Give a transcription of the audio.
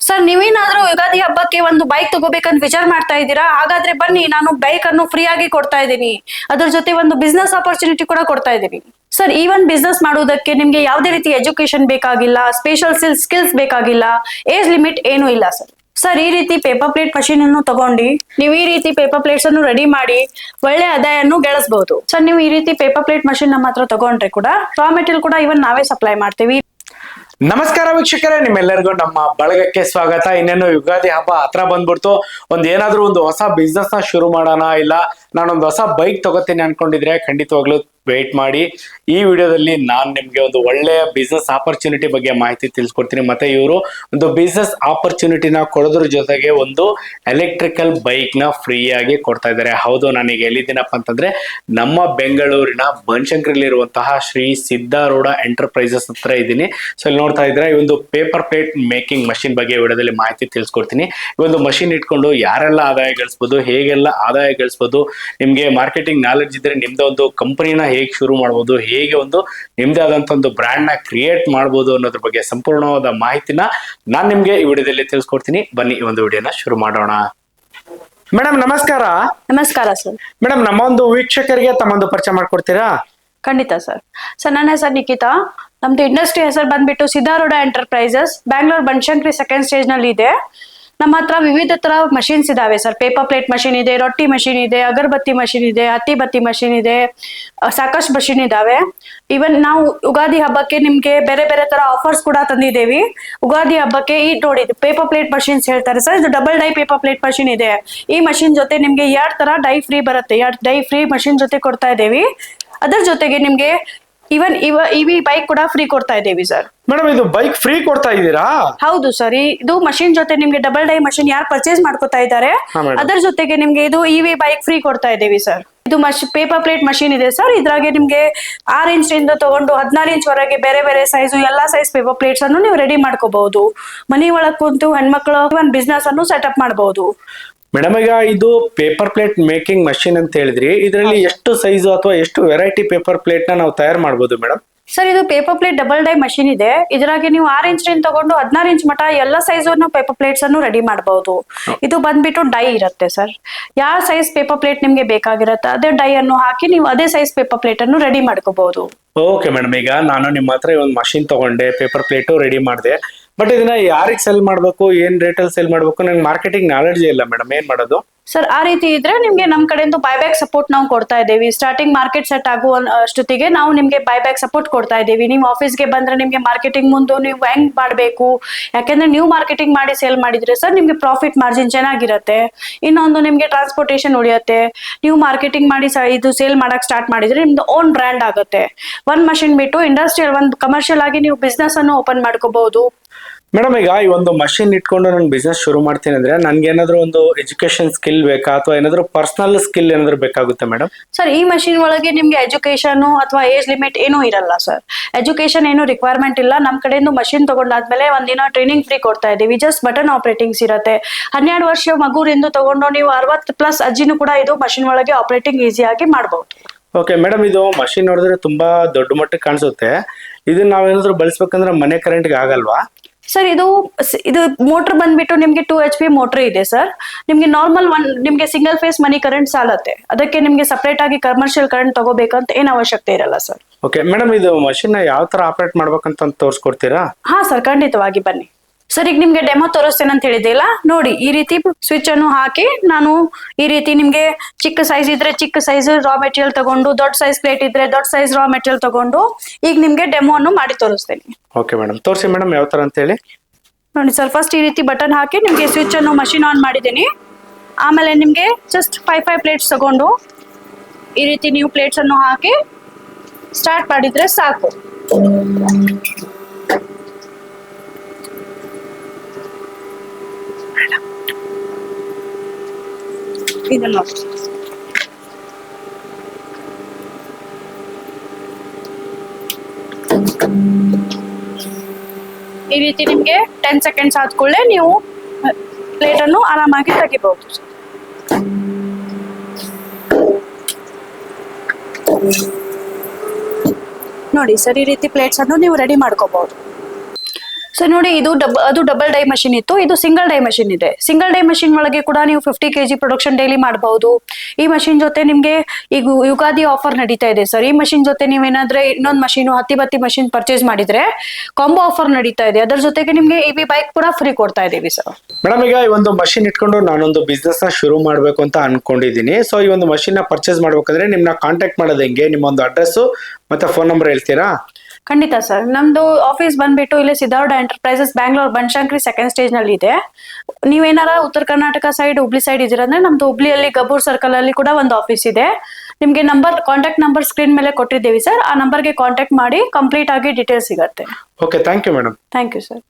Sir ನೀವೇನಾದ್ರೂ ಯುಗಾದಿ ಹಬ್ಬಕ್ಕೆ ಒಂದು ಬೈಕ್ ತಗೋಬೇಕಂತ ವಿಚಾರ ಮಾಡ್ತಾ ಇದ್ದೀರಾ? ಹಾಗಾದ್ರೆ ಬನ್ನಿ, ನಾನು ಬೈಕ್ ಅನ್ನು ಫ್ರೀ ಆಗಿ ಕೊಡ್ತಾ ಇದ್ದೀನಿ. ಅದ್ರ ಜೊತೆ ಒಂದು ಬಿಸ್ನೆಸ್ ಆಪರ್ಚುನಿಟಿ ಕೂಡ ಕೊಡ್ತಾ ಇದ್ದೀನಿ. ಸರ್ ಈ ಒಂದು ಬಿಸ್ನೆಸ್ ಮಾಡುವುದಕ್ಕೆ ನಿಮ್ಗೆ ಯಾವುದೇ ರೀತಿ ಎಜುಕೇಶನ್ ಬೇಕಾಗಿಲ್ಲ, ಸ್ಪೆಷಲ್ ಸ್ಕಿಲ್ಸ್ ಬೇಕಾಗಿಲ್ಲ, ಏಜ್ ಲಿಮಿಟ್ ಏನು ಇಲ್ಲ ಸರ್. ಸರ್ ಈ ರೀತಿ ಪೇಪರ್ ಪ್ಲೇಟ್ ಮಷೀನ್ ಅನ್ನು ತಗೊಂಡು ನೀವು ಈ ರೀತಿ ಪೇಪರ್ ಪ್ಲೇಟ್ಸ್ ಅನ್ನು ರೆಡಿ ಮಾಡಿ ಒಳ್ಳೆ ಆದಾಯನ್ನು ಗಳಿಸಬಹುದು. ಸರ್ ನೀವು ಈ ರೀತಿ ಪೇಪರ್ ಪ್ಲೇಟ್ ಮಷೀನ್ ನಮ್ಮ ಹತ್ರ ತಗೊಂಡ್ರೆ ಕೂಡ ರಾ ಮೆಟೀರಿಯಲ್ ಕೂಡ ಇವನ್ ನಾವೇ ಸಪ್ಲೈ ಮಾಡ್ತೀವಿ. ನಮಸ್ಕಾರ ವೀಕ್ಷಕರೇ, ನಿಮ್ಮೆಲ್ಲರಿಗೂ ನಮ್ಮ ಬಳಗಕ್ಕೆ ಸ್ವಾಗತ. ಇನ್ನೇನು ಯುಗಾದಿ ಹಬ್ಬ ಹತ್ರ ಬಂದ್ಬಿಡ್ತು. ಏನಾದ್ರೂ ಒಂದು ಹೊಸ ಬಿಸ್ನೆಸ್ ನ ಶುರು ಮಾಡೋಣ, ಇಲ್ಲ ನಾನೊಂದು ಹೊಸ ಬೈಕ್ ತಗೋತೀನಿ ಅನ್ಕೊಂಡಿದ್ರೆ ಖಂಡಿತವಾಗ್ಲೂ ವೇಟ್ ಮಾಡಿ. ಈ ವಿಡಿಯೋದಲ್ಲಿ ನಾನು ನಿಮ್ಗೆ ಒಂದು ಒಳ್ಳೆಯ ಬಿಸ್ನೆಸ್ ಆಪರ್ಚುನಿಟಿ ಬಗ್ಗೆ ಮಾಹಿತಿ ತಿಳಿಸ್ಕೊಡ್ತೀನಿ. ಮತ್ತೆ ಇವರು ಒಂದು ಬಿಸ್ನೆಸ್ ಆಪರ್ಚುನಿಟಿನ ಕೊಡೋದ್ರ ಜೊತೆಗೆ ಒಂದು ಎಲೆಕ್ಟ್ರಿಕಲ್ ಬೈಕ್ ನ ಫ್ರೀ ಆಗಿ ಕೊಡ್ತಾ ಇದ್ದಾರೆ. ಹೌದು, ನಾನೀಗ ಎಲ್ಲಿದ್ದೀನಪ್ಪ ಅಂತಂದ್ರೆ ನಮ್ಮ ಬೆಂಗಳೂರಿನ ಬನಶಂಕರಿಲಿರುವಂತಹ ಶ್ರೀ ಸಿದ್ಧಾರೂಢ ಎಂಟರ್ಪ್ರೈಸಸ್ ಹತ್ರ ಇದ್ದೀನಿ. ಸೊ ಇಲ್ಲಿ ನೋಡ್ತಾ ಇದ್ರೆ ಈ ಒಂದು ಪೇಪರ್ ಪ್ಲೇಟ್ ಮೇಕಿಂಗ್ ಮಷಿನ್ ಬಗ್ಗೆ ವಿಡಿಯೋದಲ್ಲಿ ಮಾಹಿತಿ ತಿಳಿಸ್ಕೊಡ್ತೀನಿ. ಈ ಒಂದು ಮಷಿನ್ ಇಟ್ಕೊಂಡು ಯಾರೆಲ್ಲ ಆದಾಯ ಗಳಿಸಬಹುದು, ಹೇಗೆಲ್ಲ ಆದಾಯ ಗಳಿಸಬಹುದು, ನಿಮ್ಗೆ ಮಾರ್ಕೆಟಿಂಗ್ ನಾಲೆಡ್ಜ್ ಇದ್ರೆ ನಿಮ್ದು ಒಂದು ಕಂಪನಿನ ಹೇಗೆ ಶುರು ಮಾಡಬಹುದು, ಹೇಗೆ ಒಂದು ನಿಮ್ದೇ ಆದಂತ ಒಂದು ಬ್ರ್ಯಾಂಡ್ ನ ಕ್ರಿಯೇಟ್ ಮಾಡಬಹುದು ಅನ್ನೋದ್ರ ಬಗ್ಗೆ ಸಂಪೂರ್ಣವಾದ ಮಾಹಿತಿನ ನಾನ್ ನಿಮ್ಗೆ ಈ ವಿಡಿಯೋದಲ್ಲಿ ತಿಳಿಸ್ಕೊಡ್ತೀನಿ. ಬನ್ನಿ ಈ ಒಂದು ವಿಡಿಯೋನ ಶುರು ಮಾಡೋಣ. ಮೇಡಮ್ ನಮಸ್ಕಾರ. ನಮಸ್ಕಾರ ಸರ್. ಮೇಡಮ್, ನಮ್ಮ ಒಂದು ವೀಕ್ಷಕರಿಗೆ ತಮ್ಮೊಂದು ಪರಿಚಯ ಮಾಡ್ಕೊಡ್ತೀರಾ? ಖಂಡಿತ ಸರ್. ಸರ್ ನನ್ನ ಹೆಸರು ನಿಖಿತಾ. ನಮ್ದು ಇಂಡಸ್ಟ್ರಿ ಹೆಸರು ಬಂದ್ಬಿಟ್ಟು Siddharoodha enterprises, Bangalore Banashankari second stage ನಲ್ಲಿ ಇದೆ. ನಮ್ಮ ಹತ್ರ ವಿವಿಧ ತರ ಮಷೀನ್ಸ್ ಇದಾವೆ ಸರ್. ಪೇಪರ್ ಪ್ಲೇಟ್ ಮಷೀನ್ ಇದೆ, ರೊಟ್ಟಿ ಮಷೀನ್ ಇದೆ, ಅಗರಬತ್ತಿ ಮಷೀನ್ ಇದೆ, ಹತ್ತಿ ಬತ್ತಿ ಮಷೀನ್ ಇದೆ, ಸಾಕಷ್ಟು ಮಷೀನ್ ಇದಾವೆ. ಇವನ್ ನಾವು ಯುಗಾದಿ ಹಬ್ಬಕ್ಕೆ ನಿಮ್ಗೆ ಬೇರೆ ಬೇರೆ ತರ ಆಫರ್ಸ್ ಕೂಡ ತಂದಿದ್ದೇವೆ. ಯುಗಾದಿ ಹಬ್ಬಕ್ಕೆ ಈ ನೋಡಿ ಪೇಪರ್ ಪ್ಲೇಟ್ ಮಷೀನ್ಸ್ ಹೇಳ್ತಾರೆ ಸರ್. ಇದು double die paper plate machine ಇದೆ. ಈ ಮಷೀನ್ ಜೊತೆ ನಿಮ್ಗೆ 2 ತರ ಡೈ ಫ್ರೀ ಬರುತ್ತೆ. 2 ಡೈ ಫ್ರೀ ಮಷೀನ್ ಜೊತೆ ಕೊಡ್ತಾ ಇದ್ದೇವೆ. ಅದರ ಜೊತೆಗೆ ನಿಮ್ಗೆ ಇವಿ ಬೈಕ್ ಕೂಡ ಫ್ರೀ ಕೊಡ್ತಾ ಇದ್ದೇವೆ ಸರ್. ಮೇಡಮ್, ಇದು ಬೈಕ್ ಫ್ರೀ ಕೊಡ್ತಾ ಇದ್ದೀರಾ? ಹೌದು ಸರ್. ಇದು ಮಷೀನ್ ಜೊತೆ ನಿಮ್ಗೆ ಡಬಲ್ ಡೈ ಮಷೀನ್ ಯಾರು ಪರ್ಚೇಸ್ ಮಾಡ್ಕೊತಾ ಇದ್ದಾರೆ ಅದರ ಜೊತೆಗೆ ನಿಮ್ಗೆ ಇದು ಇವಿ ಬೈಕ್ ಫ್ರೀ ಕೊಡ್ತಾ ಇದ್ದೇವೆ ಸರ್. ಇದು ಪೇಪರ್ ಪ್ಲೇಟ್ ಮಷೀನ್ ಇದೆ ಸರ್. ಇದ್ರಾಗೆ ನಿಮ್ಗೆ 6 ಇಂಚಿಂದ ತಗೊಂಡು 16 ಇಂಚ್ ವರೆಗೆ ಬೇರೆ ಬೇರೆ ಸೈಜು ಎಲ್ಲಾ ಸೈಜ್ ಪೇಪರ್ ಪ್ಲೇಟ್ಸ್ ಅನ್ನು ನೀವು ರೆಡಿ ಮಾಡ್ಕೋಬಹುದು. ಮನಿ ಒಳಗ್ ಕುಂತು ಹೆಣ್ಮಕ್ಳು ಒಂದು ಬಿಸ್ನೆಸ್ ಅನ್ನು ಸೆಟಪ್ ಮಾಡಬಹುದು. ಮೇಡಮ್, ಈಗ ಇದು ಪೇಪರ್ ಪ್ಲೇಟ್ ಮೇಕಿಂಗ್ ಮಷಿನ್ ಅಂತ ಹೇಳಿದ್ರಿ, ಇದರಲ್ಲಿ ಎಷ್ಟು ಸೈಜು ಅಥವಾ ಎಷ್ಟು ವೆರೈಟಿ ಪೇಪರ್ ಪ್ಲೇಟ್ ನ ನಾವು ತಯಾರು ಮಾಡಬಹುದು ಮೇಡಮ್? ಸರ್ ಇದು paper plate double die machine ಇದೆ. ಇದ್ರಾಗೆ ನೀವು 6 ಇಂಚಿನ ತಗೊಂಡು 16 ಇಂಚ್ ಮಟ ಎಲ್ಲ ಸೈಜ್ ಪೇಪರ್ ಪ್ಲೇಟ್ಸ್ ಅನ್ನು ರೆಡಿ ಮಾಡಬಹುದು. ಇದು ಬಂದ್ಬಿಟ್ಟು ಡೈ ಇರುತ್ತೆ ಸರ್. ಯಾವ ಸೈಜ್ ಪೇಪರ್ ಪ್ಲೇಟ್ ನಿಮ್ಗೆ ಬೇಕಾಗಿರುತ್ತೆ ಅದೇ ಡೈ ಅನ್ನು ಹಾಕಿ ನೀವು ಅದೇ ಸೈಜ್ ಪೇಪರ್ ಪ್ಲೇಟ್ ಅನ್ನು ರೆಡಿ ಮಾಡ್ಕೋಬಹುದು. ಓಕೆ ಮೇಡಮ್, ಈಗ ನಾನು ನಿಮ್ಮ ಹತ್ರ ಒಂದು ಮಷಿನ್ ತಗೊಂಡೆ, ಪೇಪರ್ ಪ್ಲೇಟು ರೆಡಿ ಮಾಡಿದೆ. ಬಟ್ ಇದನ್ನ ಯಾರಿಗೆ ಸೆಲ್ ಮಾಡ್ಬೇಕು, ಏನ್ ರೇಟ್ ಅಲ್ಲಿ ಸೆಲ್ ಮಾಡ್ಬೇಕು, ನಂಗೆ ಮಾರ್ಕೆಟಿಂಗ್ ನಾಲೆಡ್ಜ್ ಇಲ್ಲ ಮೇಡಮ್. ಏನ್ ಮಾಡೋದು ಸರ್? ಆ ರೀತಿ ಇದ್ರೆ ನಿಮ್ಗೆ ನಮ್ ಕಡೆಯಿಂದ ಬೈಬ್ಯಾಕ್ ಸಪೋರ್ಟ್ ನಾವು ಕೊಡ್ತಾ ಇದ್ದೇವೆ. ಸ್ಟಾರ್ಟಿಂಗ್ ಮಾರ್ಕೆಟ್ ಸೆಟ್ ಆಗುವ ಅಷ್ಟೊತ್ತಿಗೆ ನಾವು ನಿಮ್ಗೆ ಬೈಬ್ಯಾಕ್ ಸಪೋರ್ಟ್ ಕೊಡ್ತಾ ಇದ್ದೇವೆ. ನೀವು ಆಫೀಸ್ಗೆ ಬಂದ್ರೆ ನಿಮ್ಗೆ ಮಾರ್ಕೆಟಿಂಗ್ ಮುಂದೆ ನೀವು ಹೆಂಗ್ ಮಾಡ್ಬೇಕು, ಯಾಕಂದ್ರೆ ನೀವು ಮಾರ್ಕೆಟಿಂಗ್ ಮಾಡಿ ಸೇಲ್ ಮಾಡಿದ್ರೆ ಸರ್ ನಿಮ್ಗೆ ಪ್ರಾಫಿಟ್ ಮಾರ್ಜಿನ್ ಚೆನ್ನಾಗಿರುತ್ತೆ. ಇನ್ನೊಂದು ನಿಮ್ಗೆ ಟ್ರಾನ್ಸ್ಪೋರ್ಟೇಷನ್ ಉಳಿಯುತ್ತೆ. ನೀವು ಮಾರ್ಕೆಟಿಂಗ್ ಮಾಡಿ ಇದು ಸೇಲ್ ಮಾಡಕ್ ಸ್ಟಾರ್ಟ್ ಮಾಡಿದ್ರೆ ನಿಮ್ದು ಓನ್ ಬ್ರ್ಯಾಂಡ್ ಆಗುತ್ತೆ. ಒಂದ್ ಮಷಿನ್ ಬಿಟ್ಟು ಇಂಡಸ್ಟ್ರಿಯಲ್ ಒಂದು ಕಮರ್ಷಿಯಲ್ ಆಗಿ ನೀವು ಬಿಸ್ನೆಸ್ ಅನ್ನು ಓಪನ್ ಮಾಡ್ಕೋಬಹುದು. ಮೇಡಮ್, ಈಗ ಈ ಒಂದು ಮಷಿನ್ ಇಟ್ಕೊಂಡು ನಾನು ಬಿಸ್ನೆಸ್ ಶುರು ಮಾಡ್ತೀನಿ ಅಂದ್ರೆ ನನ್ಗೆ ಏನಾದ್ರು ಒಂದು ಎಜುಕೇಶನ್ ಸ್ಕಿಲ್ ಬೇಕಾ ಅಥವಾ ಏನಾದ್ರು ಪರ್ಸನಲ್ ಸ್ಕಿಲ್ ಏನಾದ್ರು ಬೇಕಾಗುತ್ತೆ ಮೇಡಮ್? ಸರ್ ಈ ಮಷಿನ್ ಒಳಗೆ ನಿಮ್ಗೆ ಎಜುಕೇಶನ್ ಅಥವಾ ಏಜ್ ಲಿಮಿಟ್ ಏನೂ ಇರಲ್ಲ ಸರ್. ಎಜುಕೇಶನ್ ಏನು ರಿಕ್ವೈರ್ಮೆಂಟ್ ಇಲ್ಲ. ನಮ್ ಕಡೆಯಿಂದ ಮಷಿನ್ ತಗೊಂಡಾದ್ಮೇಲೆ ಒಂದಿನ ಟ್ರೈನಿಂಗ್ ಫ್ರೀ ಕೊಡ್ತಾ ಇದೀವಿ. ಜಸ್ಟ್ ಬಟನ್ ಆಪರೇಟಿಂಗ್ಸ್ ಇರುತ್ತೆ. 12 ವರ್ಷ ಮಗುರಿಂದ ತಗೊಂಡು ನೀವು 60+ ಅಜ್ಜಿನೂ ಕೂಡ ಇದು ಮಷಿನ್ ಒಳಗೆ ಆಪರೇಟಿಂಗ್ ಈಸಿಯಾಗಿ ಮಾಡಬಹುದು. ಓಕೆ ಮೇಡಮ್, ಇದು ಮಷಿನ್ ನೋಡಿದ್ರೆ ತುಂಬಾ ದೊಡ್ಡ ಮಟ್ಟಕ್ಕೆ ಕಾಣಿಸುತ್ತೆ. ಇದನ್ನ ನಾವೇನಾದ್ರೂ ಬಳಸ್ಬೇಕಂದ್ರೆ ಮನೆ ಕರೆಂಟ್ಗೆ ಆಗಲ್ವಾ? ಸರ್ ಇದು ಮೋಟರ್ ಬಂದ್ಬಿಟ್ಟು ನಿಮ್ಗೆ 2 HP ಮೋಟರ್ ಇದೆ ಸರ್. ನಿಮ್ಗೆ ನಾರ್ಮಲ್ ನಿಮ್ಗೆ ಸಿಂಗಲ್ ಫೇಸ್ ಮನಿ ಕರೆಂಟ್ ಸಾಲತ್ತೆ. ಅದಕ್ಕೆ ನಿಮ್ಗೆ ಸಪರೇಟ್ ಆಗಿ ಕಮರ್ಷಿಯಲ್ ಕರೆಂಟ್ ತಗೋಬೇಕಂತ ಏನ್ ಅವಶ್ಯಕತೆ ಇರಲ್ಲ ಸರ್. ಓಕೆ ಮೇಡಮ್, ಇದು ಮಷಿನ್ ಯಾವ ತರ ಆಪರೇಟ್ ಮಾಡ್ಬೇಕಂತ ತೋರಿಸ್ಕೊಡ್ತೀರಾ? ಹಾ ಸರ್, ಖಂಡಿತವಾಗಿ ಬನ್ನಿ. ಸರ್ ಈಗ ನಿಮ್ಗೆ ಡೆಮೋ ತೋರಿಸ್ತೇನೆ ಅಂತ ಹೇಳಿದೆಲ್ಲ ನೋಡಿ. ಈ ರೀತಿ ಸ್ವಿಚ್ ಅನ್ನು ಹಾಕಿ ನಾನು ಈ ರೀತಿ ನಿಮ್ಗೆ ಚಿಕ್ಕ ಸೈಜ್ ಇದ್ರೆ ಚಿಕ್ಕ ಸೈಜ್ ರಾ ಮೆಟೀರಿಯಲ್ ತಗೊಂಡು, ದೊಡ್ಡ ಸೈಜ್ ಪ್ಲೇಟ್ ಇದ್ರೆ ದೊಡ್ಡ ಸೈಜ್ ರಾ ಮೆಟೀರಿಯಲ್ ತಗೊಂಡು ಈಗ ನಿಮ್ಗೆ ಡೆಮೋ ಅನ್ನು ಮಾಡಿ ತೋರಿಸ್ತೇನೆ. ಓಕೆ ಮೇಡಮ್, ತೋರಿಸಿ ಮೇಡಮ್ ಯಾವ ತರ ಅಂತ ಹೇಳಿ. ನೋಡಿ ಸರ್, ಫಸ್ಟ್ ಈ ರೀತಿ ಬಟನ್ ಹಾಕಿ ನಿಮ್ಗೆ ಸ್ವಿಚ್ ಅನ್ನು ಮಷಿನ್ ಆನ್ ಮಾಡಿದ್ದೀನಿ. ಆಮೇಲೆ ನಿಮ್ಗೆ ಜಸ್ಟ್ 5 ಪ್ಲೇಟ್ಸ್ ತಗೊಂಡು ಈ ರೀತಿ ನೀವು ಪ್ಲೇಟ್ಸ್ ಅನ್ನು ಹಾಕಿ ಸ್ಟಾರ್ಟ್ ಮಾಡಿದ್ರೆ ಸಾಕು. ಇದನ್ನ ನೋಡಿ. ಈ ರೀತಿ ನಿಮ್ಗೆ 10 ಸೆಕೆಂಡ್ಸ್ ಆದ್ಕೊಳ್ಳೆ ನೀವು ಪ್ಲೇಟ್ ಅನ್ನು ಆರಾಮಾಗಿ ತೆಗಿಬಹುದು. ನೋಡಿ ಸರ್, ಈ ರೀತಿ ಪ್ಲೇಟ್ಸ್ ಅನ್ನು ನೀವು ರೆಡಿ ಮಾಡ್ಕೋಬಹುದು. ಸರ್ ನೋಡಿ, ಅದು ಡಬಲ್ ಡೈ ಮಷಿನ್ ಇತ್ತು, ಇದು ಸಿಂಗಲ್ ಡೈ ಮಷಿನ್ ಇದೆ. ಸಿಂಗಲ್ ಡೈ ಮಷಿನ್ ಒಳಗೆ ಕೂಡ ನೀವು 50 kg ಪ್ರೊಡಕ್ಷನ್ ಡೈಲಿ ಮಾಡಬಹುದು. ಈ ಮಷಿನ್ ಜೊತೆ ನಿಮ್ಗೆ ಈಗ ಯುಗಾದಿ ಆಫರ್ ನಡೀತಾ ಇದೆ ಸರ್. ಈ ಮಷಿನ್ ಜೊತೆ ನೀವೇನಾದ್ರೆ ಇನ್ನೊಂದು ಮಷೀನು ಹತ್ತಿ ಮಷಿನ್ ಪರ್ಚೇಸ್ ಮಾಡಿದ್ರೆ ಕಾಂಬೋ ಆಫರ್ ನಡೀತಾ ಇದೆ. ಅದರ ಜೊತೆಗೆ ನಿಮ್ಗೆ EV ಬೈಕ್ ಕೂಡ ಫ್ರೀ ಕೊಡ್ತಾ ಇದೀವಿ ಸರ್. ಮೇಡಮ್, ಈಗ ಈ ಒಂದು ಮಷಿನ್ ಇಟ್ಕೊಂಡು ನಾನೊಂದು ಬಿಸ್ನೆಸ್ ನ ಶುರು ಮಾಡ್ಬೇಕು ಅಂತ ಅನ್ಕೊಂಡಿದೀನಿ. ಸೊ ಈ ಒಂದು ಮಷಿನ್ ನ ಪರ್ಚೇಸ್ ಮಾಡ್ಬೇಕಂದ್ರೆ ನಿಮ್ನ ಕಾಂಟ್ಯಾಕ್ಟ್ ಮಾಡೋದು ಹೆಂಗೆ? ನಿಮ್ಮ ಒಂದು ಅಡ್ರೆಸ್ ಮತ್ತೆ ಫೋನ್ ನಂಬರ್ ಹೇಳ್ತೀರಾ? ಖಂಡಿತ ಸರ್. ನಮ್ದು ಆಫೀಸ್ ಬಂದ್ಬಿಟ್ಟು ಇಲ್ಲಿ Siddharoodha enterprises Bangalore Banashankari second stage ನಲ್ಲಿ ಇದೆ. ನೀವೇನಾರ ಉತ್ತರ ಕರ್ನಾಟಕ ಸೈಡ್ ಹುಬ್ಳಿ ಸೈಡ್ ಇದೀರ ಅಂದ್ರೆ ನಮ್ದು ಹುಬ್ಳಿಯಲ್ಲಿ ಗಬ್ಬೂರ್ ಸರ್ಕಲ್ ಅಲ್ಲಿ ಕೂಡ ಒಂದು ಆಫೀಸ್ ಇದೆ. ನಿಮ್ಗೆ ಕಾಂಟ್ಯಾಕ್ಟ್ ನಂಬರ್ ಸ್ಕ್ರೀನ್ ಮೇಲೆ ಕೊಟ್ಟಿದ್ದೀವಿ ಸರ್. ಆ ನಂಬರ್ಗೆ ಕಾಂಟ್ಯಾಕ್ಟ್ ಮಾಡಿ ಕಂಪ್ಲೀಟ್ ಆಗಿ ಡೀಟೇಲ್ಸ್ ಸಿಗತ್ತೆ. Okay, thank you madam. Thank you sir.